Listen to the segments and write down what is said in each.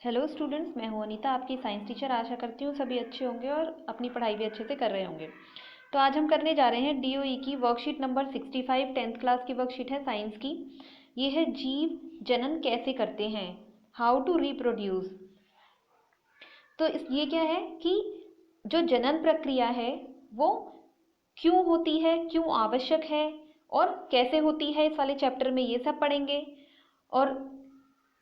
Hello students, मैं हूं अनीता, आपकी साइंस टीचर। आशा करती हूँ सभी अच्छे होंगे और अपनी पढ़ाई भी अच्छे से कर रहे होंगे। तो आज हम करने जा रहे हैं डीओई की वर्कशीट नंबर 65। 10th क्लास की वर्कशीट है साइंस की। ये है जीव जनन कैसे करते हैं, हाउ टू रिप्रोड्यूस। तो ये क्या है कि जो जनन प्रक्रिया है वो क्यों होती है, क्यों आवश्यक है और कैसे होती है, इस वाले चैप्टर में ये सब पढ़ेंगे। और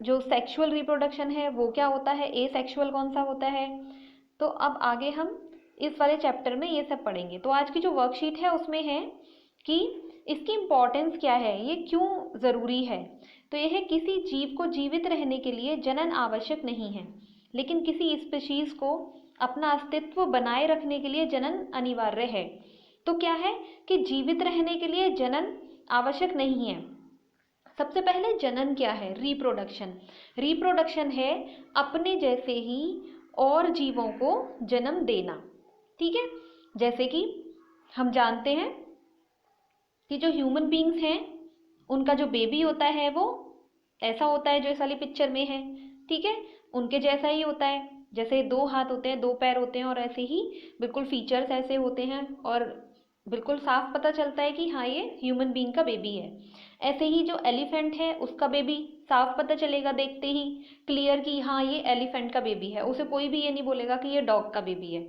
जो सेक्सुअल रिप्रोडक्शन है वो क्या होता है, ए सेक्सुअल कौन सा होता है। तो अब आगे हम इस वाले चैप्टर में ये सब पढ़ेंगे। तो आज की जो वर्कशीट है उसमें है कि इसकी इम्पोर्टेंस क्या है, ये क्यों ज़रूरी है। तो यह है किसी जीव को जीवित रहने के लिए जनन आवश्यक नहीं है, लेकिन किसी स्पीशीज को अपना अस्तित्व बनाए रखने के लिए जनन अनिवार्य है। तो क्या है कि जीवित रहने के लिए जनन आवश्यक नहीं है। सबसे पहले जनन क्या है, रिप्रोडक्शन। रिप्रोडक्शन है अपने जैसे ही और जीवों को जन्म देना। ठीक है, जैसे कि हम जानते हैं कि जो ह्यूमन बींग्स हैं उनका जो बेबी होता है वो ऐसा होता है जो इस वाली पिक्चर में है। ठीक है, उनके जैसा ही होता है, जैसे 2 हाथ होते हैं, 2 पैर होते हैं, और ऐसे ही बिल्कुल फीचर्स ऐसे होते हैं और बिल्कुल साफ पता चलता है कि हाँ ये ह्यूमन बींग का बेबी है। ऐसे ही जो एलिफेंट है उसका बेबी साफ पता चलेगा देखते ही क्लियर कि हाँ ये एलिफेंट का बेबी है, उसे कोई भी ये नहीं बोलेगा कि ये डॉग का बेबी है।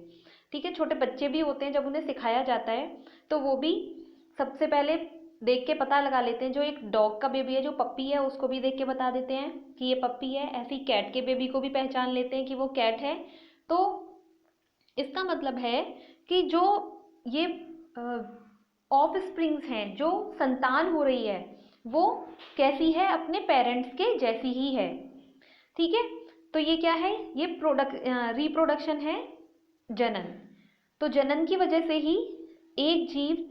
ठीक है, छोटे बच्चे भी होते हैं, जब उन्हें सिखाया जाता है तो वो भी सबसे पहले देख के पता लगा लेते हैं। जो एक डॉग का बेबी है, जो पप्पी है, उसको भी देख के बता देते हैं कि ये पप्पी है। ऐसे ही कैट के बेबी को भी पहचान लेते हैं कि वो कैट है। तो इसका मतलब है कि जो ये ऑफ स्प्रिंग्स हैं, जो संतान हो रही है, वो कैसी है, अपने पेरेंट्स के जैसी ही है। ठीक है, तो ये क्या है, ये रिप्रोडक्शन है, जनन। तो जनन की वजह से ही एक जीव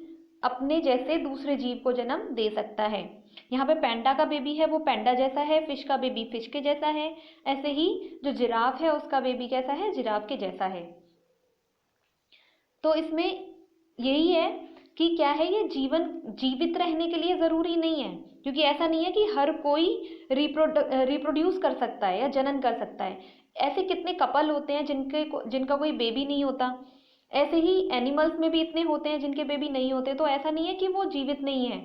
अपने जैसे दूसरे जीव को जन्म दे सकता है। यहाँ पे पैंडा का बेबी है वो पैंडा जैसा है, फिश का बेबी फिश के जैसा है। ऐसे ही जो जिराफ है उसका बेबी कैसा है, जिराफ के जैसा है। तो इसमें यही है कि क्या है, ये जीवित रहने के लिए ज़रूरी नहीं है, क्योंकि ऐसा नहीं है कि हर कोई रिप्रोड्यूस कर सकता है या जनन कर सकता है। ऐसे कितने कपल होते हैं जिनका कोई बेबी नहीं होता। ऐसे ही एनिमल्स में भी इतने होते हैं जिनके बेबी नहीं होते। तो ऐसा नहीं है कि वो जीवित नहीं है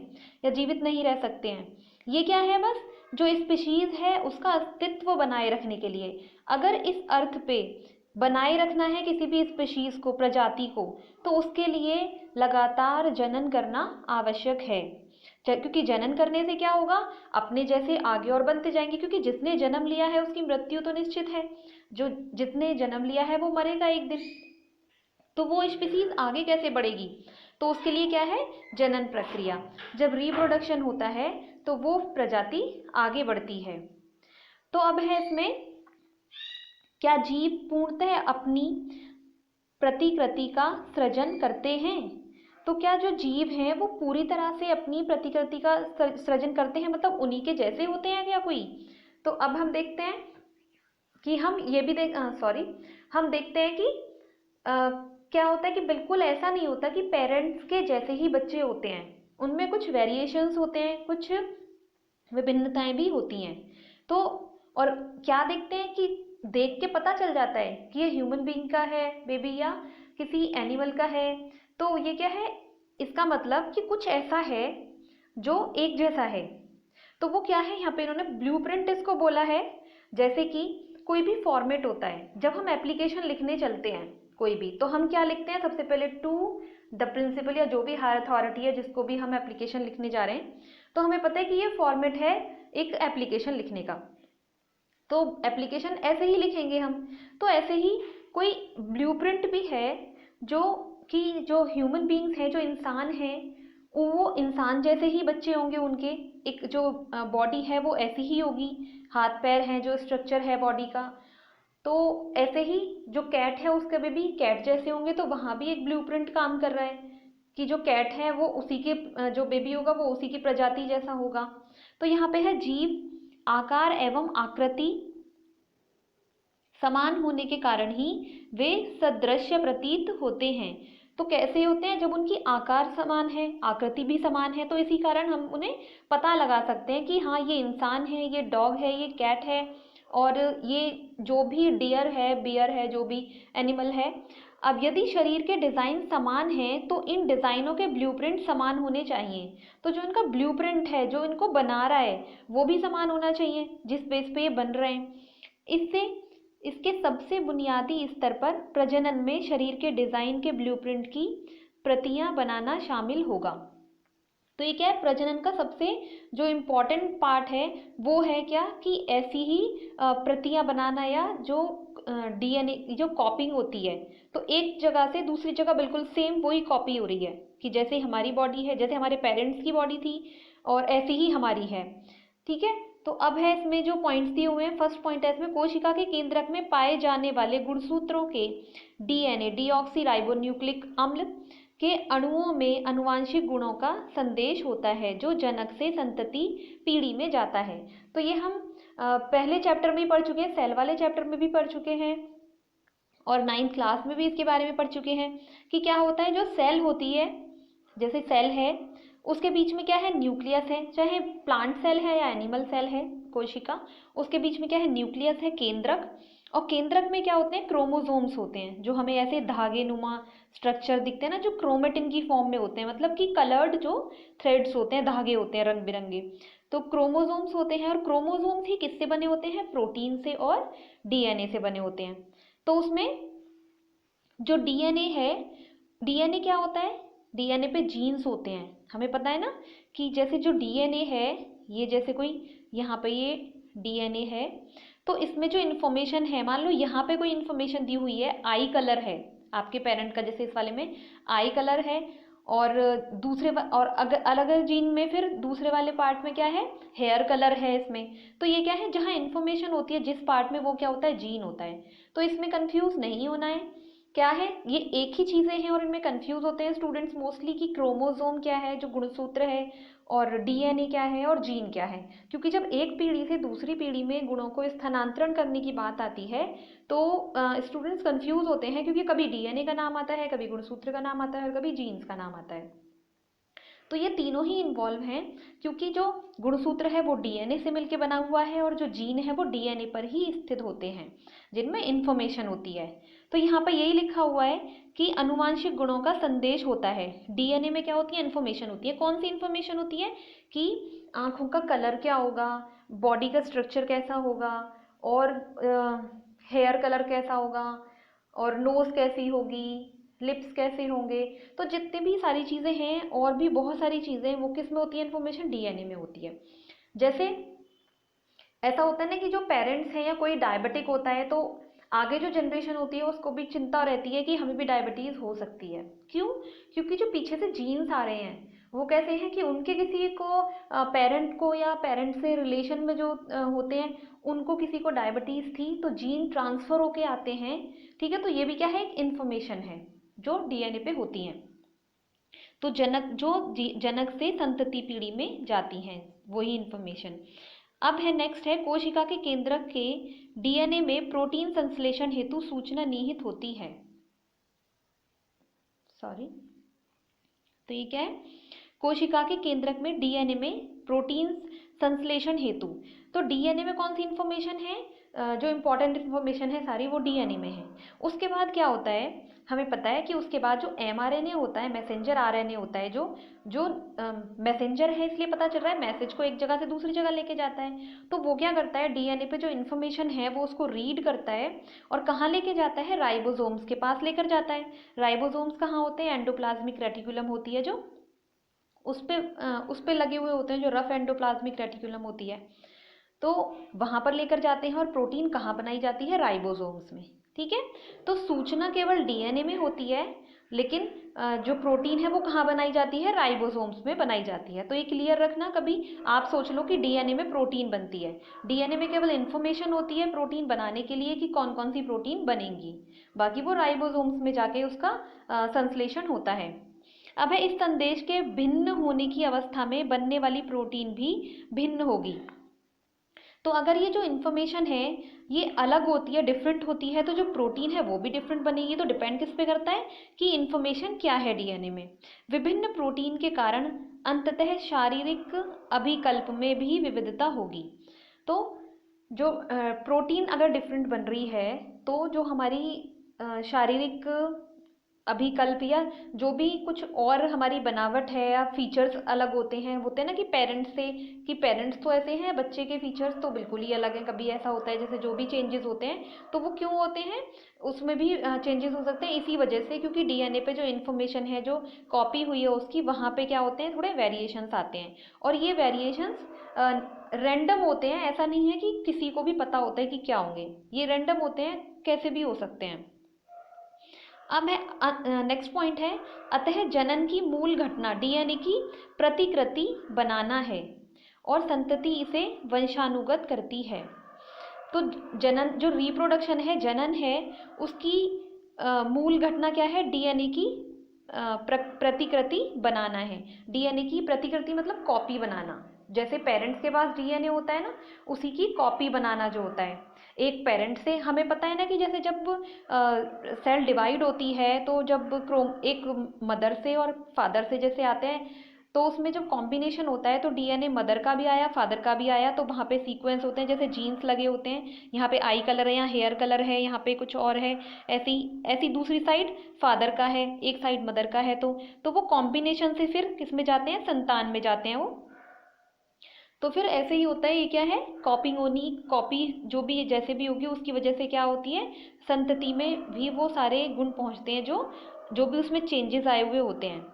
या जीवित नहीं रह सकते हैं। ये क्या है, बस जो स्पीशीज है उसका अस्तित्व बनाए रखने के लिए। अगर इस अर्थ पे बनाए रखना है किसी भी स्पीशीज को, प्रजाति को, तो उसके लिए लगातार जनन करना आवश्यक है। क्योंकि जनन करने से क्या होगा, अपने जैसे आगे और बनते जाएंगे, क्योंकि जिसने जन्म लिया है उसकी मृत्यु तो निश्चित है। जो जिसने जन्म लिया है वो मरेगा एक दिन। तो वो स्पीसीज आगे कैसे बढ़ेगी, तो उसके लिए क्या है, जनन प्रक्रिया। जब रिप्रोडक्शन होता है तो वो प्रजाति आगे बढ़ती है। तो अब है इसमें, क्या जीव पूर्णतः अपनी प्रतिकृति का सृजन करते हैं। तो क्या जो जीव हैं वो पूरी तरह से अपनी प्रतिकृति का सृजन करते हैं, मतलब उन्हीं के जैसे होते हैं क्या कोई। तो अब हम देखते हैं कि हम ये भी हम देखते हैं कि क्या होता है कि बिल्कुल ऐसा नहीं होता कि पेरेंट्स के जैसे ही बच्चे होते हैं। उनमें कुछ वेरिएशंस होते हैं, कुछ विभिन्नताएं भी होती हैं। तो और क्या देखते हैं कि देख के पता चल जाता है कि ये ह्यूमन बीइंग का है बेबी या किसी एनिमल का है। तो ये क्या है, इसका मतलब कि कुछ ऐसा है जो एक जैसा है। तो वो क्या है, यहाँ पे इन्होंने ब्लूप्रिंट इसको बोला है। जैसे कि कोई भी फॉर्मेट होता है, जब हम एप्लीकेशन लिखने चलते हैं कोई भी, तो हम क्या लिखते हैं, सबसे पहले टू द प्रिंसिपल या जो भी हायर अथॉरिटी है जिसको भी हम एप्लीकेशन लिखने जा रहे हैं, तो हमें पता है कि ये फॉर्मेट है एक एप्लीकेशन लिखने का। तो एप्लीकेशन ऐसे ही लिखेंगे हम। तो ऐसे ही कोई ब्लूप्रिंट भी है जो कि जो ह्यूमन बीइंग्स हैं, जो इंसान हैं, वो इंसान जैसे ही बच्चे होंगे। उनके एक जो बॉडी है वो ऐसी ही होगी, हाथ पैर हैं, जो स्ट्रक्चर है बॉडी का। तो ऐसे ही जो कैट है उसके भी कैट जैसे होंगे। तो वहाँ भी एक ब्लूप्रिंट काम कर रहा है कि जो कैट है वो उसी के जो बेबी होगा वो उसी की प्रजाति जैसा होगा। तो यहाँ पे है जीव आकार एवं आकृति समान होने के कारण ही वे सदृश्य प्रतीत होते हैं। तो कैसे होते हैं, जब उनकी आकार समान है, आकृति भी समान है, तो इसी कारण हम उन्हें पता लगा सकते हैं कि हाँ ये इंसान है, ये डॉग है, ये कैट है। और ये जो भी डियर है, बियर है, जो भी एनिमल है, अब यदि शरीर के डिज़ाइन समान हैं तो इन डिज़ाइनों के ब्लूप्रिंट समान होने चाहिए। तो जो इनका ब्लूप्रिंट है, जो इनको बना रहा है, वो भी समान होना चाहिए जिस बेस पे ये बन रहे हैं। इससे इसके सबसे बुनियादी स्तर पर प्रजनन में शरीर के डिज़ाइन के ब्लूप्रिंट की प्रतियां बनाना शामिल होगा। तो ये क्या है, प्रजनन का सबसे जो इम्पोर्टेंट पार्ट है वो है क्या कि ऐसी ही प्रतियां बनाना, या जो डीएनए जो कॉपिंग होती है, तो एक जगह से दूसरी जगह बिल्कुल सेम वही कॉपी हो रही है, कि जैसे हमारी बॉडी है, जैसे हमारे पेरेंट्स की बॉडी थी और ऐसी ही हमारी है। ठीक है, तो अब है इसमें जो पॉइंट्स दिए हुए हैं, फर्स्ट पॉइंट है इसमें, कोशिका के केंद्रक में पाए जाने वाले गुणसूत्रों के डीएनए डीऑक्सी राइबोन्यूक्लिक अम्ल के अणुओं में आनुवांशिक गुणों का संदेश होता है जो जनक से संतति पीढ़ी में जाता है। तो ये हम पहले चैप्टर में ही पढ़ चुके हैं, सेल वाले चैप्टर में भी पढ़ चुके हैं और 9th क्लास में भी इसके बारे में पढ़ चुके हैं कि क्या होता है, जो सेल होती है, जैसे सेल है, उसके बीच में क्या है, न्यूक्लियस है, चाहे प्लांट सेल है या एनिमल सेल है, कोशिका, उसके बीच में क्या है, न्यूक्लियस है, केंद्रक। और केंद्रक में क्या होते हैं, क्रोमोसोम्स होते हैं, जो हमें ऐसे धागे नुमा स्ट्रक्चर दिखते हैं ना, जो क्रोमेटिन की फॉर्म में होते हैं, मतलब कि कलर्ड जो थ्रेड्स होते हैं, धागे होते हैं रंग बिरंगे, तो क्रोमोसोम्स होते हैं। और क्रोमोसोम्स ही किससे बने होते हैं, प्रोटीन से और डीएनए से बने होते हैं। तो उसमें जो डीएनए है, डीएनए क्या होता है, डीएनए पे जीन्स होते हैं, हमें पता है ना, कि जैसे जो डीएनए है, ये जैसे कोई यहाँ पे ये डीएनए है, तो इसमें जो इन्फॉर्मेशन है, मान लो यहाँ पे कोई इन्फॉर्मेशन दी हुई है, आई कलर है आपके पेरेंट का, जैसे इस वाले में आई कलर है, और और अगर अलग अलग जीन में फिर दूसरे वाले पार्ट में क्या है, हेयर कलर है इसमें। तो ये क्या है, जहाँ इन्फॉर्मेशन होती है जिस पार्ट में, वो क्या होता है, जीन होता है। तो इसमें कंफ्यूज नहीं होना है, क्या है, ये एक ही चीज़ें हैं और इनमें कंफ्यूज होते हैं स्टूडेंट्स मोस्टली कि क्रोमोसोम क्या है, जो गुणसूत्र है, और डीएनए क्या है, और जीन क्या है। क्योंकि जब एक पीढ़ी से दूसरी पीढ़ी में गुणों को स्थानांतरण करने की बात आती है तो स्टूडेंट्स कंफ्यूज होते हैं, क्योंकि कभी डीएनए का नाम आता है, कभी गुणसूत्र का नाम आता है, और कभी जीन्स का नाम आता है। तो ये तीनों ही इन्वॉल्व हैं, क्योंकि जो गुणसूत्र है वो डीएनए से मिलकर बना हुआ है, और जो जीन है वो डीएनए पर ही स्थित होते हैं जिनमें इंफॉर्मेशन होती है। तो यहाँ पर यही लिखा हुआ है कि अनुवांशिक गुणों का संदेश होता है। डीएनए में क्या होती है, इन्फॉर्मेशन होती है। कौन सी इन्फॉर्मेशन होती है कि आँखों का कलर क्या होगा, बॉडी का स्ट्रक्चर कैसा होगा, और हेयर कलर कैसा होगा, और नोज़ कैसी होगी, लिप्स कैसे होंगे। तो जितने भी सारी चीज़ें हैं और भी बहुत सारी चीज़ें, वो किस में होती है, इन्फॉर्मेशन डीएनए में होती है। जैसे ऐसा होता है ना कि जो पेरेंट्स हैं या कोई डायबिटिक होता है, तो आगे जो जनरेशन होती है उसको भी चिंता रहती है कि हमें भी डायबिटीज़ हो सकती है। क्यों? क्योंकि जो पीछे से जीन्स आ रहे हैं वो कैसे हैं कि उनके किसी को पेरेंट को या पेरेंट से रिलेशन में जो होते हैं, उनको किसी को डायबिटीज़ थी, तो जीन ट्रांसफ़र होके आते हैं। ठीक है, तो ये भी क्या है, एक इन्फॉर्मेशन है जो डीएनए पे होती हैं। तो जनक से संतति पीढ़ी में जाती हैं, वही इन्फॉर्मेशन। अब है नेक्स्ट है, कोशिका के केंद्रक के डीएनए में प्रोटीन संश्लेषण हेतु सूचना निहित होती है। सॉरी, तो ये क्या है, कोशिका के केंद्रक में डीएनए में प्रोटीन संश्लेषण हेतु। तो डीएनए में कौन सी इन्फॉर्मेशन है, जो इम्पोर्टेंट इन्फॉर्मेशन है सारी वो डीएनए में है। उसके बाद क्या होता है, हमें पता है कि उसके बाद जो एमआरएनए होता है, मैसेंजर आरएनए होता है, जो जो मैसेंजर है, इसलिए पता चल रहा है मैसेज को एक जगह से दूसरी जगह लेके जाता है। तो वो क्या करता है, डीएनए पे जो इन्फॉर्मेशन है वो उसको रीड करता है और कहाँ लेके जाता है, राइबोसोम्स के पास लेकर जाता है। राइबोसोम्स कहाँ होते हैं, एंडोप्लाज्मिक रेटिकुलम होती है जो, उस पे लगे हुए होते हैं, जो रफ एंडोप्लाज्मिक रेटिकुलम होती है, तो वहाँ पर लेकर जाते हैं। और प्रोटीन कहाँ बनाई जाती है, राइबोसोम्स में। ठीक है, तो सूचना केवल डीएनए में होती है, लेकिन जो प्रोटीन है वो कहाँ बनाई जाती है, राइबोसोम्स में बनाई जाती है। तो ये क्लियर रखना, कभी आप सोच लो कि डीएनए में प्रोटीन बनती है, डीएनए में केवल इन्फॉर्मेशन होती है प्रोटीन बनाने के लिए कि कौन कौन सी प्रोटीन बनेंगी, बाकी वो राइबोसोम्स में जाके उसका संश्लेषण होता है। अब है, इस संदेश के भिन्न होने की अवस्था में बनने वाली प्रोटीन भी भिन्न होगी। तो अगर ये जो इन्फॉर्मेशन है ये अलग होती है, डिफरेंट होती है, तो जो प्रोटीन है वो भी डिफरेंट बनेगी। तो डिपेंड किस पे करता है कि इन्फॉर्मेशन क्या है डीएनए में। विभिन्न प्रोटीन के कारण अंततः शारीरिक अभिकल्प में भी विविधता होगी। तो जो प्रोटीन अगर डिफरेंट बन रही है तो जो हमारी शारीरिक अभिकल्प या जो भी कुछ और हमारी बनावट है या फीचर्स अलग होते हैं ना कि पेरेंट्स से, कि पेरेंट्स तो ऐसे हैं, बच्चे के फीचर्स तो बिल्कुल ही अलग हैं। कभी ऐसा होता है जैसे जो भी चेंजेस होते हैं तो वो क्यों होते हैं, उसमें भी चेंजेस हो सकते हैं इसी वजह से, क्योंकि डीएनए पे जो इन्फॉर्मेशन है जो कॉपी हुई है उसकी, वहाँ पे क्या होते हैं, थोड़े वेरिएशंस आते हैं। और ये वेरिएशंस रैंडम होते हैं, ऐसा नहीं है कि किसी को भी पता होता है कि क्या होंगे, ये रैंडम होते हैं, कैसे भी हो सकते हैं। अब है नेक्स्ट पॉइंट है, अतः जनन की मूल घटना डीएनए की प्रतिकृति बनाना है और संतति इसे वंशानुगत करती है। तो जनन जो रिप्रोडक्शन है, जनन है, उसकी मूल घटना क्या है, डीएनए की प्रतिकृति बनाना है। डीएनए की प्रतिकृति मतलब कॉपी बनाना, जैसे पेरेंट्स के पास डीएनए होता है ना, उसी की कॉपी बनाना जो होता है। एक पेरेंट से हमें पता है ना कि जैसे जब सेल डिवाइड होती है तो जब एक मदर से और फादर से जैसे आते हैं तो उसमें जब कॉम्बिनेशन होता है तो डीएनए मदर का भी आया, फादर का भी आया, तो वहाँ पे सीक्वेंस होते हैं, जैसे जीन्स लगे होते हैं, यहाँ पे आई कलर है, यहाँ हेयर कलर है, यहाँ पे कुछ और है, ऐसी ऐसी दूसरी साइड फादर का है, एक साइड मदर का है, तो वो कॉम्बिनेशन से फिर किस में जाते हैं, संतान में जाते हैं वो। तो फिर ऐसे ही होता है, ये क्या है, कॉपिंग होनी, कॉपी जो भी जैसे भी होगी उसकी वजह से क्या होती है, संतति में भी वो सारे गुण पहुंचते हैं जो जो भी उसमें चेंजेस आए हुए होते हैं।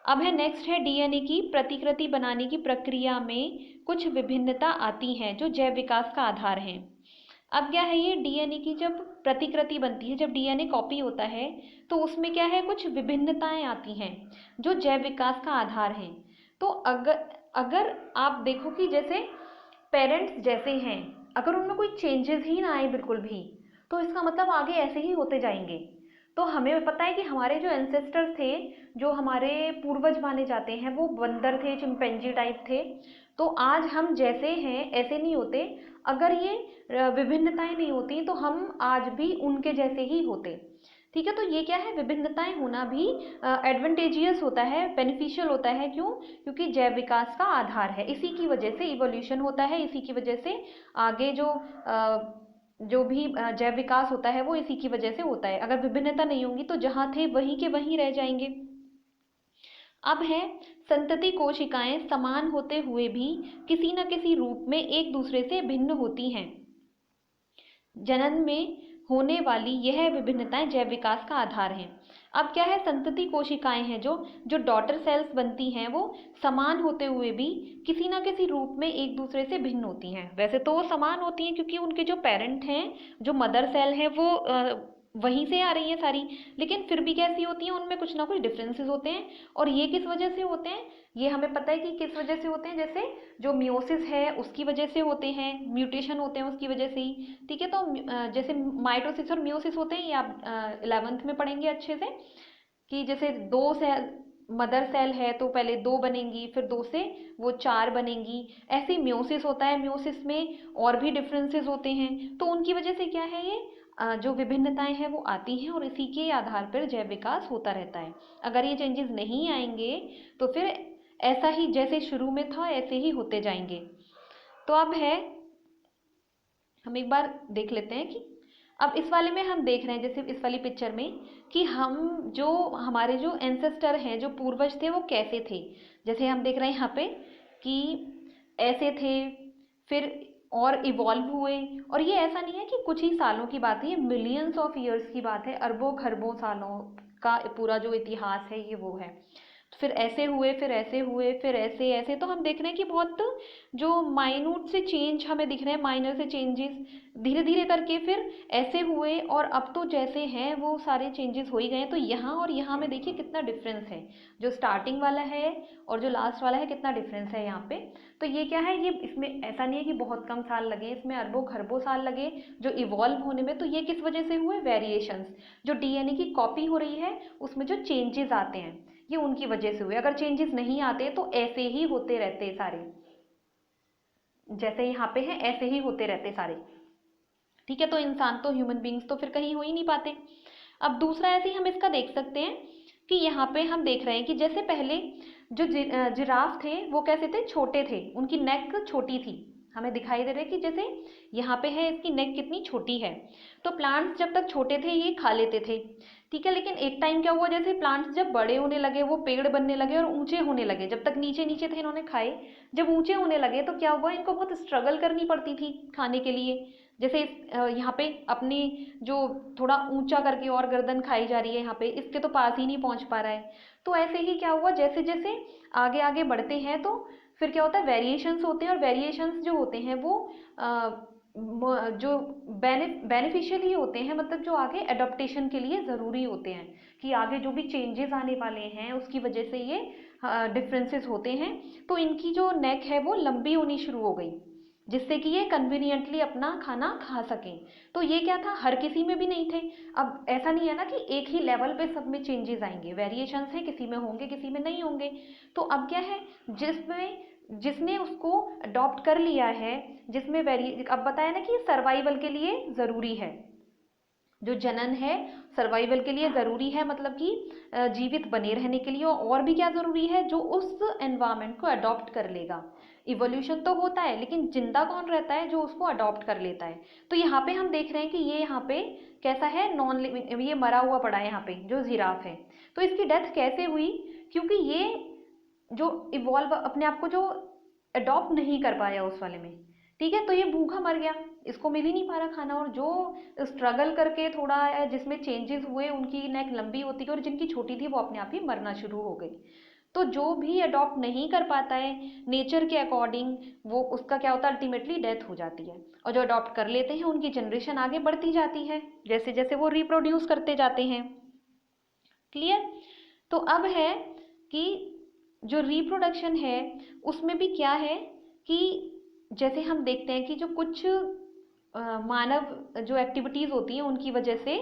अब है नेक्स्ट है, डीएनए की प्रतिकृति बनाने की प्रक्रिया में कुछ विभिन्नता आती हैं जो जैव विकास का आधार है। अब क्या है, ये डीएनए की जब प्रतिकृति बनती है, जब डीएनए कॉपी होता है तो उसमें क्या है, कुछ विभिन्नताएं आती हैं जो जैव विकास का आधार हैं। तो अगर अगर आप देखो कि जैसे पेरेंट्स जैसे हैं, अगर उनमें कोई चेंजेस ही ना आए बिल्कुल भी, तो इसका मतलब आगे ऐसे ही होते जाएंगे। तो हमें पता है कि हमारे जो एंसेस्टर्स थे, जो हमारे पूर्वज माने जाते हैं, वो बंदर थे, चिंपैंजी टाइप थे। तो आज हम जैसे हैं ऐसे नहीं होते, अगर ये विभिन्नताएं नहीं होती तो हम आज भी उनके जैसे ही होते। ठीक है, तो ये क्या है, विभिन्नताएं होना भी एडवांटेजियस होता है, बेनिफिशियल होता है। क्यों? क्योंकि जैव विकास का आधार है, इसी की वजह से इवोल्यूशन होता है, इसी की वजह से आगे जो भी जैव विकास होता है वो इसी की वजह से होता है। अगर विभिन्नता नहीं होगी तो जहाँ थे वहीं के वहीं रह जाएंगे। अब है, संतति कोशिकाएं समान होते हुए भी किसी न किसी रूप में एक दूसरे से भिन्न होती हैं। जनन में होने वाली यह विभिन्नताएं जैव विकास का आधार हैं। अब क्या है, संतति कोशिकाएं हैं जो जो डॉटर सेल्स बनती हैं, वो समान होते हुए भी किसी ना किसी रूप में एक दूसरे से भिन्न होती हैं। वैसे तो वो समान होती हैं क्योंकि उनके जो पेरेंट हैं, जो मदर सेल है, वो वहीं से आ रही है सारी, लेकिन फिर भी कैसी होती हैं, उनमें कुछ ना कुछ डिफरेंसेस होते हैं। और ये किस वजह से होते हैं, ये हमें पता है कि किस वजह से होते हैं, जैसे जो मियोसिस है उसकी वजह से होते हैं, म्यूटेशन होते हैं उसकी वजह से ही। ठीक है, तो जैसे माइटोसिस और मियोसिस होते हैं, ये आप 11th में पढ़ेंगे अच्छे से, कि जैसे दो सेल, मदर सेल है तो पहले दो बनेंगी, फिर दो से वो चार बनेंगी, ऐसे मियोसिस होता है, मियोसिस में और भी डिफरेंसेस होते हैं। तो उनकी वजह से क्या है, ये जो विभिन्नताएं हैं वो आती हैं और इसी के आधार पर जैव विकास होता रहता है। अगर ये चेंजेस नहीं आएंगे तो फिर ऐसा ही जैसे शुरू में था ऐसे ही होते जाएंगे। तो अब है, हम एक बार देख लेते हैं कि अब इस वाले में हम देख रहे हैं, जैसे इस वाली पिक्चर में, कि हम जो हमारे जो एंसेस्टर हैं, जो पूर्वज थे, वो कैसे थे। जैसे हम देख रहे हैं यहाँ पे कि ऐसे थे, फिर और इवॉल्व हुए। और ये ऐसा नहीं है कि कुछ ही सालों की बात है, ये मिलियंस ऑफ ईयर्स की बात है, अरबों खरबों सालों का पूरा जो इतिहास है ये वो है। फिर ऐसे हुए, फिर ऐसे हुए, फिर ऐसे ऐसे, तो हम देख रहे हैं कि बहुत जो माइन्यूट से चेंज हमें दिख रहे हैं, माइनर से चेंजेस धीरे धीरे करके फिर ऐसे हुए, और अब तो जैसे हैं वो सारे चेंजेस हो ही गए हैं। तो यहाँ और यहाँ में देखिए कितना डिफरेंस है, जो स्टार्टिंग वाला है और जो लास्ट वाला है, कितना डिफरेंस है यहाँ पे। तो ये क्या है, ये इसमें ऐसा नहीं है कि बहुत कम साल लगे, इसमें अरबों खरबों साल लगे जो इवॉल्व होने में। तो ये किस वजह से हुए, वेरिएशंस, जो डीएनए की कॉपी हो रही है उसमें जो चेंजेस आते हैं ये उनकी वजह से हुए। अगर चेंजेस नहीं आते तो ऐसे ही होते रहते सारे, जैसे यहाँ पे है ऐसे ही होते रहते सारे। ठीक है, तो इंसान तो, ह्यूमन बींग्स तो फिर कहीं हो ही नहीं पाते। अब दूसरा ऐसे ही हम इसका देख सकते हैं कि यहाँ पे हम देख रहे हैं कि जैसे पहले जो जिराफ थे वो कैसे थे, छोटे थे, उनकी नेक छोटी थी। हमें दिखाई दे रहा है कि जैसे यहाँ पे है, इसकी नेक कितनी छोटी है। तो प्लांट्स जब तक छोटे थे ये खा लेते थे, ठीक है, लेकिन एक टाइम क्या हुआ, जैसे प्लांट्स जब बड़े होने लगे, वो पेड़ बनने लगे और ऊंचे होने लगे, जब तक नीचे नीचे थे इन्होंने खाए, जब ऊंचे होने लगे तो क्या हुआ, इनको बहुत स्ट्रगल करनी पड़ती थी खाने के लिए। जैसे यहाँ पे अपनी जो थोड़ा ऊंचा करके और गर्दन खाई जा रही है, यहाँ पे इसके तो पास ही नहीं पहुंच पा रहा है। तो ऐसे ही क्या हुआ, जैसे जैसे आगे आगे बढ़ते हैं तो फिर क्या होता है, वेरिएशंस होते हैं, और वेरिएशंस जो होते हैं वो जो बेनिफिशियल ही होते हैं, मतलब जो आगे एडॉप्टेशन के लिए ज़रूरी होते हैं, कि आगे जो भी चेंजेस आने वाले हैं उसकी वजह से ये डिफरेंसेस होते हैं। तो इनकी जो नेक है वो लंबी होनी शुरू हो गई, जिससे कि ये कन्वीनियंटली अपना खाना खा सकें। तो ये क्या था, हर किसी में भी नहीं थे। अब ऐसा नहीं है ना कि एक ही लेवल पे सब में चेंजेस आएंगे, वेरिएशंस हैं, किसी में होंगे किसी में नहीं होंगे। तो अब क्या है, जिसने उसको अडॉप्ट कर लिया है, जिसमें अब बताया ना कि सर्वाइवल के लिए ज़रूरी है, जो जनन है सर्वाइवल के लिए ज़रूरी है, मतलब कि जीवित बने रहने के लिए। और भी क्या ज़रूरी है, जो उस एनवायरनमेंट को अडॉप्ट कर लेगा। इवोल्यूशन तो होता है, लेकिन जिंदा कौन रहता है, जो उसको अडॉप्ट कर लेता है। तो यहाँ पे हम देख रहे हैं कि ये यहाँ पे कैसा है, नॉन लिविंग, ये मरा हुआ पड़ा है यहाँ पे जो जिराफ है। तो इसकी डेथ कैसे हुई, क्योंकि ये जो इवॉल्व अपने आप को जो अडॉप्ट नहीं कर पाया उस वाले में, ठीक है, तो ये भूखा मर गया, इसको मिल ही नहीं पा रहा खाना। और जो स्ट्रगल करके थोड़ा जिसमें चेंजेस हुए, उनकी नेक लंबी होती गई, और जिनकी छोटी थी वो अपने आप ही मरना शुरू हो गई। तो जो भी अडॉप्ट नहीं कर पाता है नेचर के अकॉर्डिंग, वो उसका क्या होता है, अल्टीमेटली डेथ हो जाती है। और जो अडॉप्ट कर लेते हैं उनकी जनरेशन आगे बढ़ती जाती है, जैसे जैसे वो रिप्रोड्यूस करते जाते हैं। क्लियर। तो अब है कि जो रिप्रोडक्शन है उसमें भी क्या है कि जैसे हम देखते हैं कि जो कुछ मानव जो एक्टिविटीज़ होती हैं उनकी वजह से,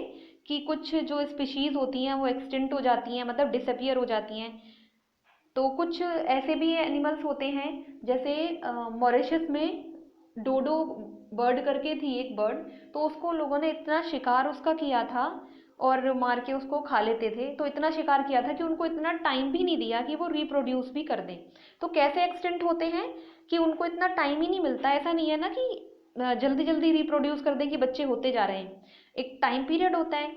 कि कुछ जो स्पीशीज़ होती हैं वो एक्सटिंक्ट हो जाती हैं, मतलब डिसअपियर हो जाती हैं। तो कुछ ऐसे भी एनिमल्स होते हैं, जैसे मॉरिशस में डोडो बर्ड करके थी एक बर्ड, तो उसको लोगों ने इतना शिकार उसका किया था और मार के उसको खा लेते थे। तो इतना शिकार किया था कि उनको इतना टाइम भी नहीं दिया कि वो रिप्रोड्यूस भी कर दें। तो कैसे एक्सटेंट होते हैं कि उनको इतना टाइम ही नहीं मिलता। ऐसा नहीं है ना कि जल्दी जल्दी रिप्रोड्यूस कर दें कि बच्चे होते जा रहे हैं, एक टाइम पीरियड होता है।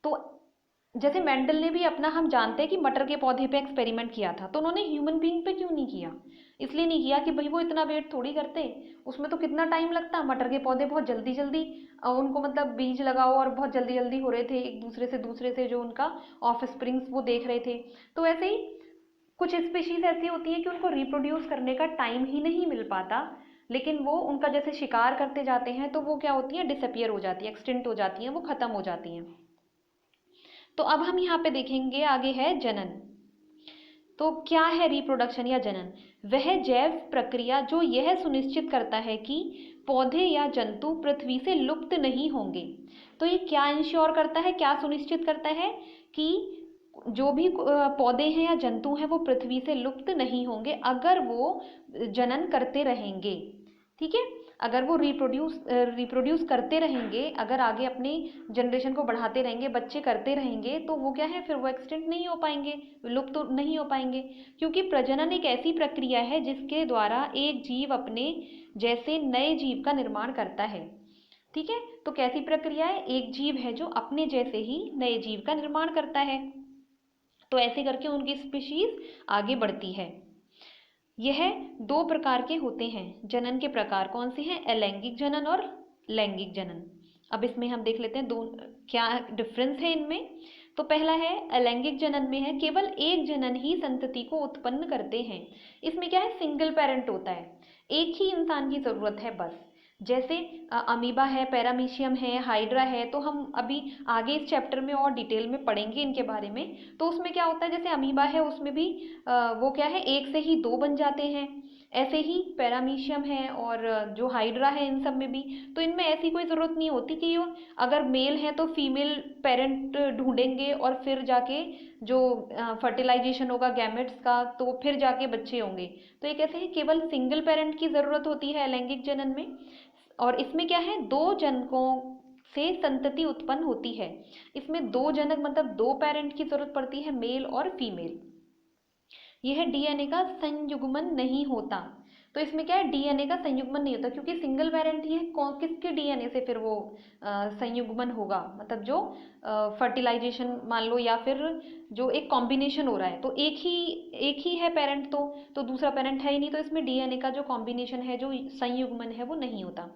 तो जैसे मेंडल ने भी अपना, हम जानते हैं कि मटर के पौधे पे एक्सपेरिमेंट किया था, तो उन्होंने ह्यूमन बीइंग पे क्यों नहीं किया, इसलिए नहीं किया कि भाई वो इतना वेट थोड़ी करते, उसमें तो कितना टाइम लगता। मटर के पौधे बहुत जल्दी जल्दी उनको मतलब बीज लगाओ और बहुत जल्दी जल्दी हो रहे थे, एक दूसरे से जो उनका ऑफ स्प्रिंग्स वो देख रहे थे। तो ऐसे ही कुछ स्पीशीज ऐसी होती हैं कि उनको रिप्रोड्यूस करने का टाइम ही नहीं मिल पाता, लेकिन वो उनका जैसे शिकार करते जाते हैं तो वो क्या होती है, डिसअपियर हो जाती है, एक्सटिंक्ट हो जाती हैं, वो खत्म हो जाती हैं। तो अब हम यहाँ पे देखेंगे, आगे है जनन। तो क्या है रिप्रोडक्शन या जनन? वह जैव प्रक्रिया जो यह सुनिश्चित करता है कि पौधे या जंतु पृथ्वी से लुप्त नहीं होंगे। तो ये क्या इंश्योर करता है, क्या सुनिश्चित करता है कि जो भी पौधे हैं या जंतु हैं वो पृथ्वी से लुप्त नहीं होंगे अगर वो जनन करते रहेंगे। ठीक है, अगर वो रिप्रोड्यूस करते रहेंगे, अगर आगे अपनी जनरेशन को बढ़ाते रहेंगे, बच्चे करते रहेंगे, तो वो क्या है, फिर वो एक्सटेंट नहीं हो पाएंगे, लुप्त तो नहीं हो पाएंगे। क्योंकि प्रजनन एक ऐसी प्रक्रिया है जिसके द्वारा एक जीव अपने जैसे नए जीव का निर्माण करता है। ठीक है, तो कैसी प्रक्रिया है, एक जीव है जो अपने जैसे ही नए जीव का निर्माण करता है। तो ऐसे करके उनकी स्पीशीज आगे बढ़ती है। यह दो प्रकार के होते हैं जनन के प्रकार, कौन से हैं, अलैंगिक जनन और लैंगिक जनन। अब इसमें हम देख लेते हैं दो क्या डिफरेंस है इनमें। तो पहला है अलैंगिक जनन में है केवल एक जनन ही संतति को उत्पन्न करते हैं। इसमें क्या है, सिंगल पेरेंट होता है, एक ही इंसान की जरूरत है बस। जैसे अमीबा है, पैरामीशियम है, हाइड्रा है, तो हम अभी आगे इस चैप्टर में और डिटेल में पढ़ेंगे इनके बारे में। तो उसमें क्या होता है, जैसे अमीबा है उसमें भी वो क्या है, एक से ही दो बन जाते हैं। ऐसे ही पैरामीशियम है और जो हाइड्रा है इन सब में भी। तो इनमें ऐसी कोई ज़रूरत नहीं होती कि अगर मेल है तो फीमेल पेरेंट ढूंढेंगे और फिर जाके जो फर्टिलाइजेशन होगा गैमेट्स का, तो फिर जाके बच्चे होंगे। तो एक ऐसे ही केवल सिंगल पेरेंट की ज़रूरत होती है अलैंगिक जनन में। और इसमें क्या है, दो जनकों से संतति उत्पन्न होती है। इसमें दो जनक मतलब दो पेरेंट की जरूरत पड़ती है, मेल और फीमेल। यह डीएनए का संयुग्मन नहीं होता, तो इसमें क्या है, डीएनए का संयुग्मन नहीं होता, क्योंकि सिंगल पेरेंट ही है। कौन किसके डीएनए से फिर वो संयुग्मन होगा, मतलब जो फर्टिलाइजेशन मान लो, या फिर जो एक कॉम्बिनेशन हो रहा है, तो एक ही है पेरेंट, तो दूसरा पेरेंट है ही नहीं, तो इसमें डीएनए का जो कॉम्बिनेशन है, जो संयुग्मन है, वो नहीं होता।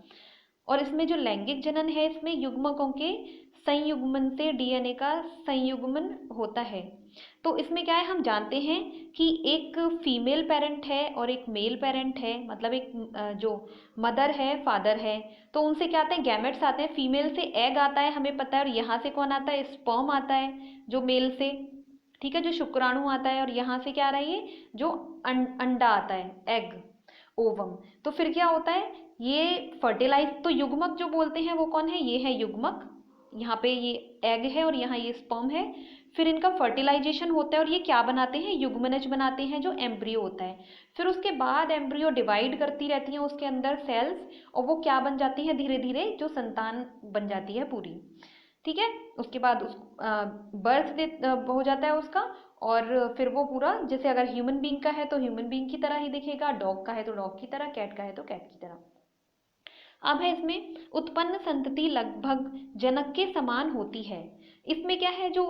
और इसमें जो लैंगिक जनन है, इसमें युग्मकों के संयुग्मन से डीएनए का संयुग्मन होता है। तो इसमें क्या है, हम जानते हैं कि एक फीमेल पेरेंट है और एक मेल पेरेंट है, मतलब एक जो मदर है, फादर है, तो उनसे क्या आते हैं, गैमेट्स आते हैं। फीमेल से एग आता है, हमें पता है, और यहाँ से कौन आता है, स्पर्म आता है जो मेल से, ठीक है, जो शुक्राणु आता है, और यहाँ से क्या आ रहा है, ये जो अंडा आता है, एग, ओवम। तो फिर क्या होता है, ये फर्टिलाइज, तो युग्मक जो बोलते हैं वो कौन है, ये है युग्मक, यहाँ पे ये एग है और यहाँ ये स्पर्म है। फिर इनका फर्टिलाइजेशन होता है और ये क्या बनाते हैं, युग्मनज बनाते हैं, जो एम्ब्रियो होता है। फिर उसके बाद एम्ब्रियो डिवाइड करती रहती हैं उसके अंदर सेल्स, और वो क्या बन जाती है, धीरे धीरे जो संतान बन जाती है पूरी, ठीक है। उसके बाद उस बर्थ हो जाता है उसका, और फिर वो पूरा, जैसे अगर ह्यूमन बीइंग का है तो ह्यूमन बीइंग की तरह ही दिखेगा, डॉग का है तो डॉग की तरह, कैट का है तो कैट की तरह। अब है इसमें, उत्पन्न संतति लगभग जनक के समान होती है। इसमें क्या है, जो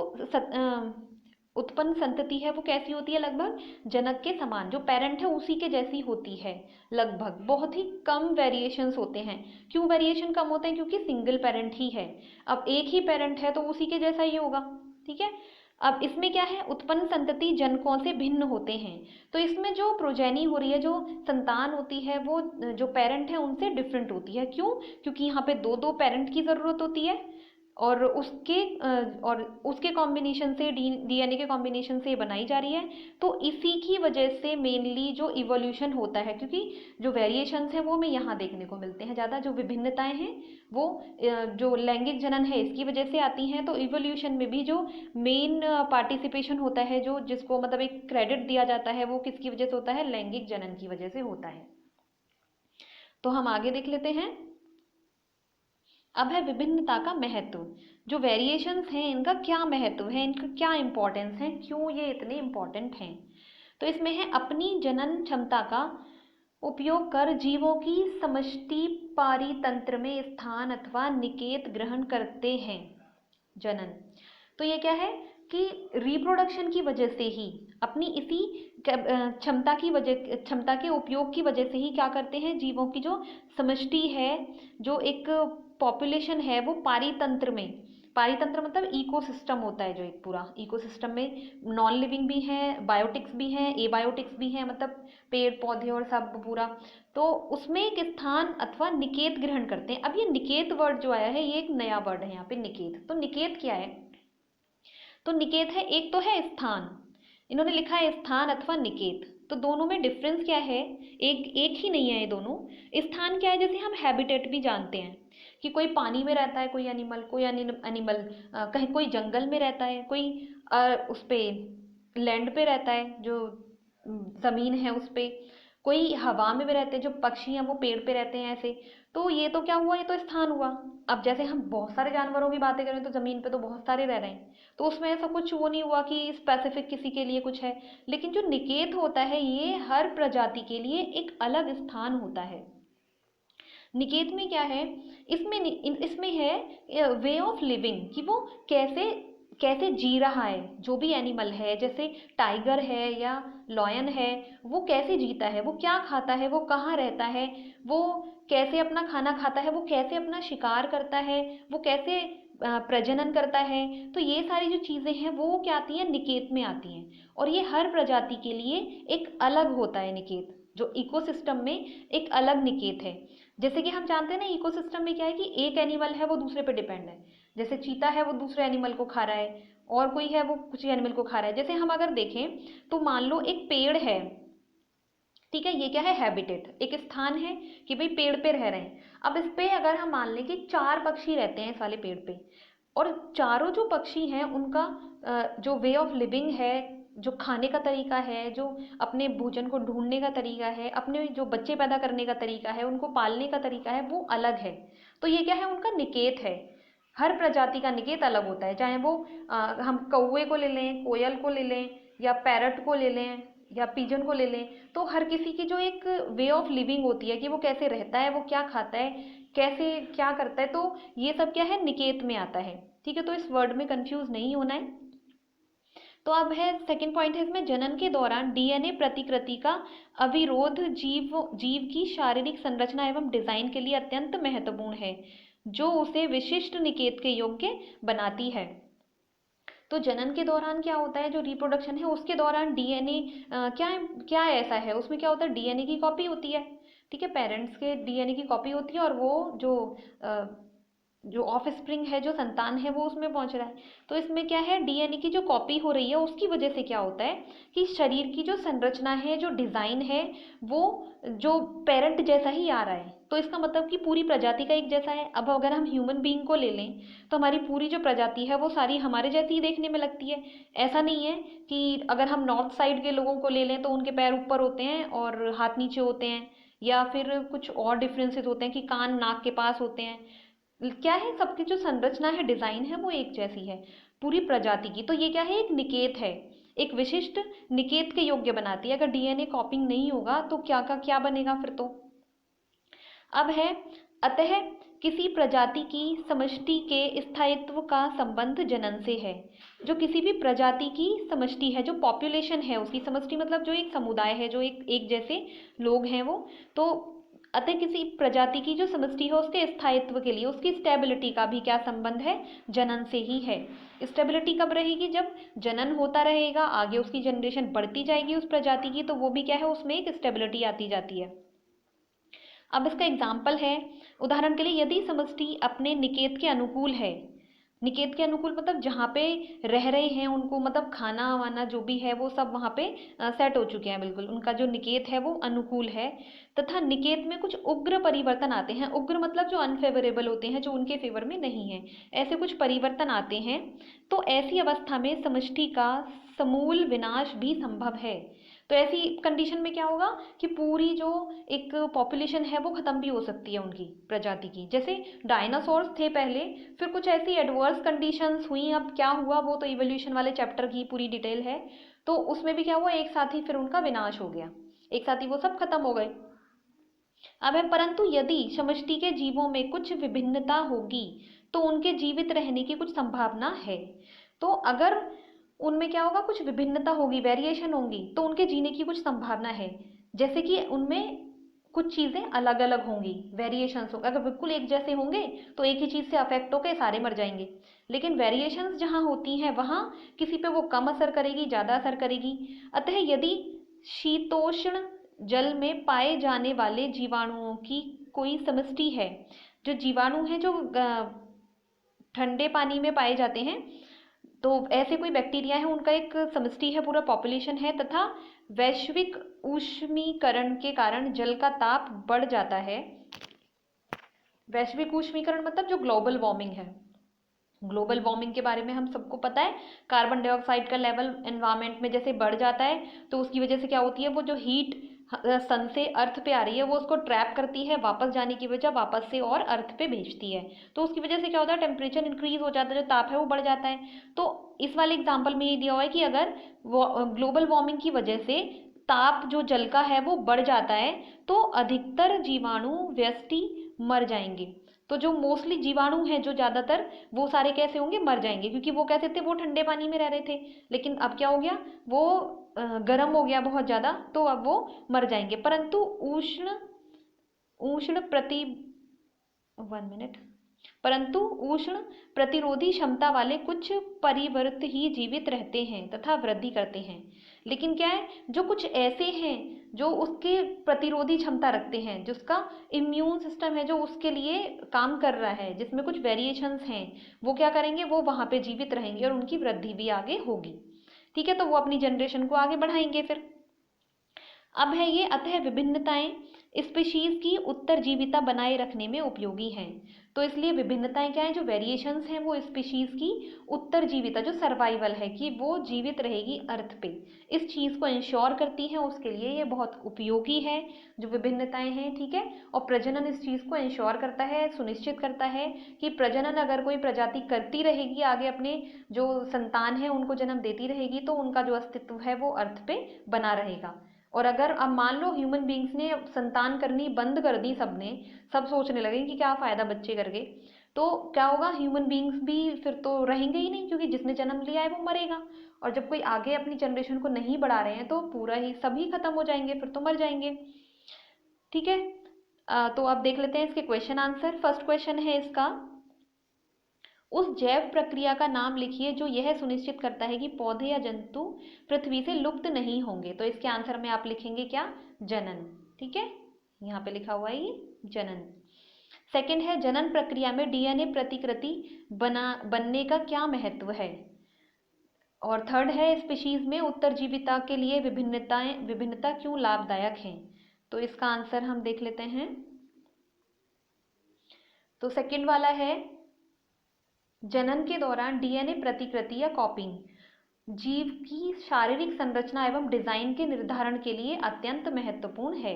उत्पन्न संतति है वो कैसी होती है, लगभग जनक के समान, जो पेरेंट है उसी के जैसी होती है लगभग। बहुत ही कम वेरिएशंस होते हैं। क्यों वेरिएशन कम होते हैं, क्योंकि सिंगल पेरेंट ही है। अब एक ही पेरेंट है तो उसी के जैसा ही होगा, ठीक है। अब इसमें क्या है, उत्पन्न संतति जनकों से भिन्न होते हैं। तो इसमें जो प्रोजेनी हो रही है, जो संतान होती है, वो जो पेरेंट है उनसे डिफरेंट होती है। क्यों, क्योंकि यहाँ पे दो दो पेरेंट की ज़रूरत होती है, और उसके कॉम्बिनेशन से, डीएनए के कॉम्बिनेशन से बनाई जा रही है। तो इसी की वजह से मेनली जो इवोल्यूशन होता है, क्योंकि जो वेरिएशंस हैं वो हमें यहाँ देखने को मिलते हैं ज़्यादा, जो विभिन्नताएं हैं वो जो लैंगिक जनन है इसकी वजह से आती हैं। तो इवोल्यूशन में भी जो मेन पार्टिसिपेशन होता है, जो जिसको मतलब एक क्रेडिट दिया जाता है, वो किसकी वजह से होता है, लैंगिक जनन की वजह से होता है। तो हम आगे देख लेते हैं। अब है विभिन्नता का महत्व। जो वेरिएशंस हैं इनका क्या महत्व है, इनका क्या इंपॉर्टेंस है, क्यों ये इतने इंपॉर्टेंट हैं। तो इसमें है, अपनी जनन क्षमता का उपयोग कर जीवों की समष्टि पारितंत्र में स्थान अथवा निकेत ग्रहण करते हैं। जनन, तो ये क्या है कि रिप्रोडक्शन की वजह से ही, अपनी इसी क्षमता के उपयोग की वजह से ही क्या करते हैं, जीवों की जो समष्टि है, जो एक पॉपुलेशन है, वो पारितंत्र में, पारितंत्र मतलब इकोसिस्टम होता है, जो एक पूरा इकोसिस्टम में नॉन लिविंग भी हैं, बायोटिक्स भी हैं, एबायोटिक्स भी हैं, मतलब पेड़ पौधे और सब पूरा, तो उसमें एक स्थान अथवा निकेत ग्रहण करते हैं। अब ये निकेत वर्ड जो आया है, ये एक नया वर्ड है यहाँ पे, निकेत। तो निकेत क्या है, तो निकेत है, एक तो है स्थान, इन्होंने लिखा है स्थान अथवा निकेत, तो दोनों में डिफरेंस क्या है, एक एक ही नहीं है ये दोनों। स्थान क्या है, जैसे हम हैबिटेट भी जानते हैं कि कोई पानी में रहता है, कोई एनिमल, कहीं कोई जंगल में रहता है, कोई उस पे लैंड पे रहता है, जो ज़मीन है उस पे, कोई हवा में भी रहते हैं, जो पक्षी हैं वो पेड़ पे रहते हैं, ऐसे। तो ये तो क्या हुआ, ये तो स्थान हुआ। अब जैसे हम बहुत सारे जानवरों की बातें करें तो ज़मीन पे तो बहुत सारे रह रहे हैं, तो उसमें ऐसा कुछ वो नहीं हुआ कि स्पेसिफिक किसी के लिए कुछ है। लेकिन जो निकेत होता है, ये हर प्रजाति के लिए एक अलग स्थान होता है। निकेत में क्या है, इसमें है वे ऑफ लिविंग, कि वो कैसे कैसे जी रहा है, जो भी एनिमल है, जैसे टाइगर है या लॉयन है, वो कैसे जीता है, वो क्या खाता है, वो कहाँ रहता है, वो कैसे अपना खाना खाता है, वो कैसे अपना शिकार करता है, वो कैसे प्रजनन करता है। तो ये सारी जो चीज़ें हैं वो क्या आती हैं, निकेत में आती हैं, और ये हर प्रजाति के लिए एक अलग होता है निकेत, जो इकोसिस्टम में एक अलग निकेत है। जैसे कि हम जानते हैं ना, इकोसिस्टम में क्या है कि एक एनिमल है वो दूसरे पे डिपेंड है, जैसे चीता है वो दूसरे एनिमल को खा रहा है, और कोई है वो कुछ एनिमल को खा रहा है। जैसे हम अगर देखें तो मान लो एक पेड़ है, ठीक है, ये क्या है, हैबिटेट, एक स्थान है कि भाई पेड़ पे रह रहे हैं। अब इस पे अगर हम मान लें कि 4 पक्षी रहते हैं इस वाले पेड़ पे, और चारों जो पक्षी हैं उनका जो वे ऑफ लिविंग है, जो खाने का तरीका है, जो अपने भोजन को ढूंढने का तरीका है, अपने जो बच्चे पैदा करने का तरीका है, उनको पालने का तरीका है, वो अलग है। तो ये क्या है, उनका निकेत है। हर प्रजाति का निकेत अलग होता है, चाहे वो हम कौवे को ले लें, कोयल को ले लें, या पैरट को ले लें, या पिजन को ले लें, तो हर किसी की जो एक वे ऑफ लिविंग होती है कि वो कैसे रहता है, वो क्या खाता है, कैसे क्या करता है, तो ये सब क्या है, निकेत में आता है। ठीक है, तो इस वर्ड में कंफ्यूज नहीं होना है। तो अब है सेकंड पॉइंट है इसमें, जनन के दौरान डीएनए प्रतिकृति का अविरोध जीव जीव की शारीरिक संरचना एवं डिजाइन के लिए अत्यंत महत्वपूर्ण है, जो उसे विशिष्ट निकेत के योग्य बनाती है। तो जनन के दौरान क्या होता है, जो रिप्रोडक्शन है उसके दौरान डीएनए क्या क्या ऐसा है, उसमें क्या होता है, डीएनए की कॉपी होती है। ठीक है, पेरेंट्स के डीएनए की कॉपी होती है, और वो जो ऑफ स्प्रिंग है, जो संतान है, वो उसमें पहुंच रहा है। तो इसमें क्या है, डीएनए की जो कॉपी हो रही है उसकी वजह से क्या होता है कि शरीर की जो संरचना है, जो डिजाइन है, वो जो पेरेंट जैसा ही आ रहा है। तो इसका मतलब कि पूरी प्रजाति का एक जैसा है। अब अगर हम ह्यूमन बीइंग को ले लें तो हमारी पूरी जो प्रजाति है वो सारी हमारे जैसी ही देखने में लगती है। ऐसा नहीं है कि अगर हम नॉर्थ साइड के लोगों को ले लें तो उनके पैर ऊपर होते हैं और हाथ नीचे होते हैं, या फिर कुछ और डिफरेंसेस होते हैं कि कान नाक के पास होते हैं। क्या है, सबकी जो संरचना है, डिजाइन है, वो एक जैसी है पूरी प्रजाति की। तो ये क्या है, एक निकेत है, एक विशिष्ट निकेत के योग्य बनाती है। अगर डीएनए कॉपिंग नहीं होगा तो क्या का क्या बनेगा फिर तो। अब है, अतः किसी प्रजाति की समष्टि के स्थायित्व का संबंध जनन से है। जो किसी भी प्रजाति की समष्टि है, जो पॉपुलेशन है उसकी, समष्टि मतलब जो एक समुदाय है, जो एक जैसे लोग हैं वो, तो अतः किसी प्रजाति की जो समष्टि है उसके स्थायित्व के लिए, उसकी स्टेबिलिटी का भी क्या संबंध है, जनन से ही है। स्टेबिलिटी कब रहेगी, जब जनन होता रहेगा, आगे उसकी जनरेशन बढ़ती जाएगी उस प्रजाति की, तो वो भी क्या है, उसमें एक स्टेबिलिटी आती जाती है। अब इसका एग्जाम्पल है, उदाहरण के लिए यदि समष्टि अपने निकेत के अनुकूल है, निकेत के अनुकूल मतलब जहाँ पे रह रहे हैं उनको, मतलब खाना वाना जो भी है वो सब वहाँ पे सेट हो चुके हैं, बिल्कुल उनका जो निकेत है वो अनुकूल है, तथा निकेत में कुछ उग्र परिवर्तन आते हैं। उग्र मतलब जो अनफेवरेबल होते हैं, जो उनके फेवर में नहीं है, ऐसे कुछ परिवर्तन आते हैं। तो ऐसी अवस्था में समष्टि का समूल विनाश भी संभव है। तो ऐसी कंडीशन में क्या होगा कि पूरी जो एक पॉपुलेशन है वो खत्म भी हो सकती है उनकी प्रजाति की। जैसे डायनासोर्स थे पहले, फिर कुछ ऐसी एडवर्स कंडीशंस हुई, अब क्या हुआ वो तो इवोल्यूशन वाले चैप्टर की पूरी डिटेल है। तो उसमें भी क्या हुआ, एक साथ ही फिर उनका विनाश हो गया, एक साथ ही वो सब खत्म हो गए। अब है, परंतु यदि समष्टि के जीवों में कुछ विभिन्नता होगी तो उनके जीवित रहने की कुछ संभावना है। तो अगर उनमें क्या होगा, कुछ विभिन्नता होगी, वेरिएशन होंगी, तो उनके जीने की कुछ संभावना है। जैसे कि उनमें कुछ चीज़ें अलग अलग होंगी, वेरिएशंस होंगे। अगर बिल्कुल एक जैसे होंगे तो एक ही चीज़ से अफेक्ट होकर सारे मर जाएंगे, लेकिन वेरिएशंस जहाँ होती हैं वहाँ किसी पे वो कम असर करेगी, ज़्यादा असर करेगी। अतः यदि शीतोष्ण जल में पाए जाने वाले जीवाणुओं की कोई समष्टि है, जो जीवाणु हैं जो ठंडे पानी में पाए जाते हैं, तो ऐसे कोई बैक्टीरिया है, उनका एक समष्टि है, पूरा पॉपुलेशन है, तथा वैश्विक ऊष्मीकरण के कारण जल का ताप बढ़ जाता है। वैश्विक ऊष्मीकरण मतलब जो ग्लोबल वार्मिंग है, ग्लोबल वार्मिंग के बारे में हम सबको पता है। कार्बन डाइऑक्साइड का लेवल एनवायरनमेंट में जैसे बढ़ जाता है तो उसकी वजह से क्या होती है, वो जो हीट सन से अर्थ पे आ रही है वो उसको ट्रैप करती है, वापस जाने की वजह वापस से और अर्थ पे भेजती है। तो उसकी वजह से क्या होता है, टेम्परेचर इंक्रीज हो जाता है, जो ताप है वो बढ़ जाता है। तो इस वाले एग्जाम्पल में ये दिया हुआ है कि अगर ग्लोबल वार्मिंग की वजह से ताप जो जल का है वो बढ़ जाता है तो अधिकतर जीवाणु व्यष्टि मर जाएंगे। तो जो मोस्टली जीवाणु हैं, जो ज़्यादातर, वो सारे कैसे होंगे, मर जाएंगे, क्योंकि वो कैसे थे, वो ठंडे पानी में रह रहे थे। लेकिन अब क्या हो गया, वो गर्म हो गया बहुत ज़्यादा, तो अब वो मर जाएंगे। परंतु उष्ण उष्ण प्रति 1 मिनट परंतु उष्ण प्रतिरोधी क्षमता वाले कुछ परिवर्त ही जीवित रहते हैं तथा वृद्धि करते हैं। लेकिन क्या है, जो कुछ ऐसे हैं जो उसके प्रतिरोधी क्षमता रखते हैं, जिसका इम्यून सिस्टम है जो उसके लिए काम कर रहा है, जिसमें कुछ वेरिएशंस हैं, वो क्या करेंगे, वो वहाँ पे जीवित रहेंगे और उनकी वृद्धि भी आगे होगी। ठीक है, तो वो अपनी जनरेशन को आगे बढ़ाएंगे फिर। अब है ये, अतः विभिन्नताएं स्पीशीज की उत्तरजीविता बनाए रखने में उपयोगी हैं। तो इसलिए विभिन्नताएं क्या है, जो वेरिएशंस हैं वो स्पीशीज की उत्तरजीविता, जो सर्वाइवल है कि वो जीवित रहेगी अर्थ पे, इस चीज़ को इंश्योर करती हैं, उसके लिए ये बहुत उपयोगी है जो विभिन्नताएं हैं। ठीक है, और प्रजनन इस चीज़ को इंश्योर करता है, सुनिश्चित करता है कि प्रजनन अगर कोई प्रजाति करती रहेगी, आगे अपने जो संतान है उनको जन्म देती रहेगी, तो उनका जो अस्तित्व है वो अर्थ पे बना रहेगा। और अगर अब मान लो ह्यूमन बींग्स ने संतान करनी बंद कर दी, सबने, सब सोचने लगे कि क्या फ़ायदा बच्चे करके, तो क्या होगा, ह्यूमन बींग्स भी फिर तो रहेंगे ही नहीं, क्योंकि जिसने जन्म लिया है वो मरेगा। और जब कोई आगे अपनी जनरेशन को नहीं बढ़ा रहे हैं तो पूरा ही सभी खत्म हो जाएंगे, फिर तो मर जाएंगे। ठीक है, तो आप देख लेते हैं इसके क्वेश्चन आंसर। फर्स्ट क्वेश्चन है इसका, उस जैव प्रक्रिया का नाम लिखिए जो यह सुनिश्चित करता है कि पौधे या जंतु पृथ्वी से लुप्त नहीं होंगे। तो इसके आंसर में आप लिखेंगे क्या, जनन। ठीक है, यहाँ पे लिखा हुआ है ये जनन। सेकंड है, जनन प्रक्रिया में डीएनए प्रतिकृति बनने का क्या महत्व है। और थर्ड है, स्पीशीज में उत्तरजीविता के लिए विभिन्नता क्यों लाभदायक है। तो इसका आंसर हम देख लेते हैं। तो सेकंड वाला है, जनन के दौरान डीएनए प्रतिकृति या कॉपिंग जीव की शारीरिक संरचना एवं डिजाइन के निर्धारण के लिए अत्यंत महत्वपूर्ण है।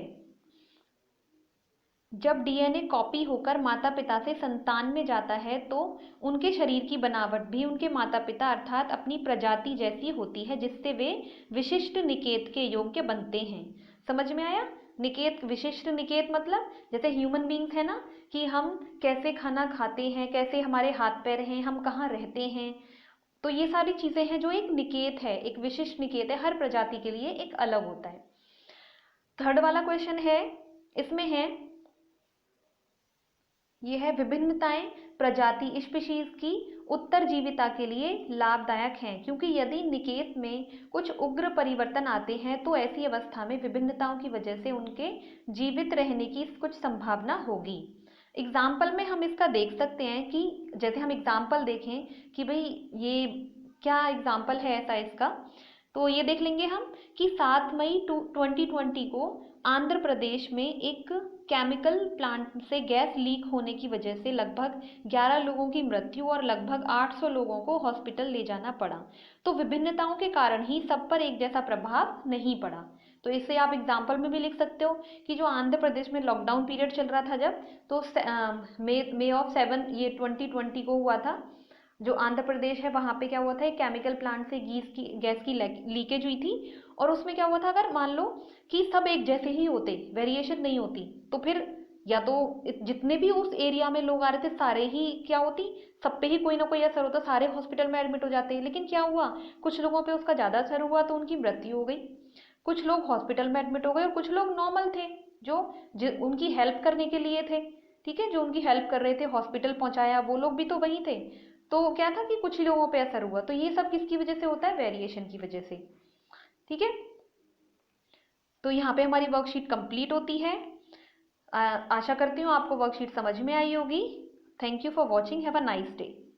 जब डीएनए कॉपी होकर माता पिता से संतान में जाता है तो उनके शरीर की बनावट भी उनके माता पिता अर्थात अपनी प्रजाति जैसी होती है, जिससे वे विशिष्ट निकेत के योग्य बनते हैं। समझ में आया, निकेत, विशिष्ट निकेत मतलब जैसे ह्यूमन बींग्स है ना, कि हम कैसे खाना खाते हैं, कैसे हमारे हाथ पैर हैं, हम कहाँ रहते हैं, तो ये सारी चीज़ें हैं जो एक निकेत है, एक विशिष्ट निकेत है, हर प्रजाति के लिए एक अलग होता है। थर्ड वाला क्वेश्चन है, इसमें है, ये है, विभिन्नताएं प्रजाति स्पीशीज की उत्तरजीविता के लिए लाभदायक हैं, क्योंकि यदि निकेत में कुछ उग्र परिवर्तन आते हैं तो ऐसी अवस्था में विभिन्नताओं की वजह से उनके जीवित रहने की कुछ संभावना होगी। एग्जाम्पल में हम इसका देख सकते हैं कि जैसे हम एग्जाम्पल देखें कि भाई ये क्या एग्जाम्पल है ऐसा इसका, तो ये देख लेंगे हम कि 7 मई 2020 को आंध्र प्रदेश में एक केमिकल प्लांट से गैस लीक होने की वजह से लगभग 11 लोगों की मृत्यु और लगभग 800 लोगों को हॉस्पिटल ले जाना पड़ा। तो विभिन्नताओं के कारण ही सब पर एक जैसा प्रभाव नहीं पड़ा। तो इसे आप एग्जाम्पल में भी लिख सकते हो कि जो आंध्र प्रदेश में लॉकडाउन पीरियड चल रहा था जब, तो मे ऑफ 7 ये 2020 को हुआ था, जो आंध्र प्रदेश है वहाँ पे क्या हुआ था, एक केमिकल प्लांट से गैस की लीकेज हुई थी। और उसमें क्या हुआ था, अगर मान लो कि सब एक जैसे ही होते, वेरिएशन नहीं होती, तो फिर या तो जितने भी उस एरिया में लोग आ रहे थे सारे ही क्या होती, सब पे ही कोई ना कोई असर होता, सारे हॉस्पिटल में एडमिट हो जाते। लेकिन क्या हुआ, कुछ लोगों पे उसका ज़्यादा असर हुआ तो उनकी मृत्यु हो गई, कुछ लोग हॉस्पिटल में एडमिट हो गए और कुछ लोग नॉर्मल थे जो उनकी हेल्प करने के लिए थे। ठीक है, जो उनकी हेल्प कर रहे थे, हॉस्पिटल पहुंचाया, वो लोग भी तो वहीं थे। तो क्या था कि कुछ लोगों पे असर हुआ, तो ये सब किसकी वजह से होता है, वेरिएशन की वजह से। ठीक है, तो यहाँ पे हमारी वर्कशीट कंप्लीट होती है। आशा करती हूँ आपको वर्कशीट समझ में आई होगी। Thank you for watching, have a nice day.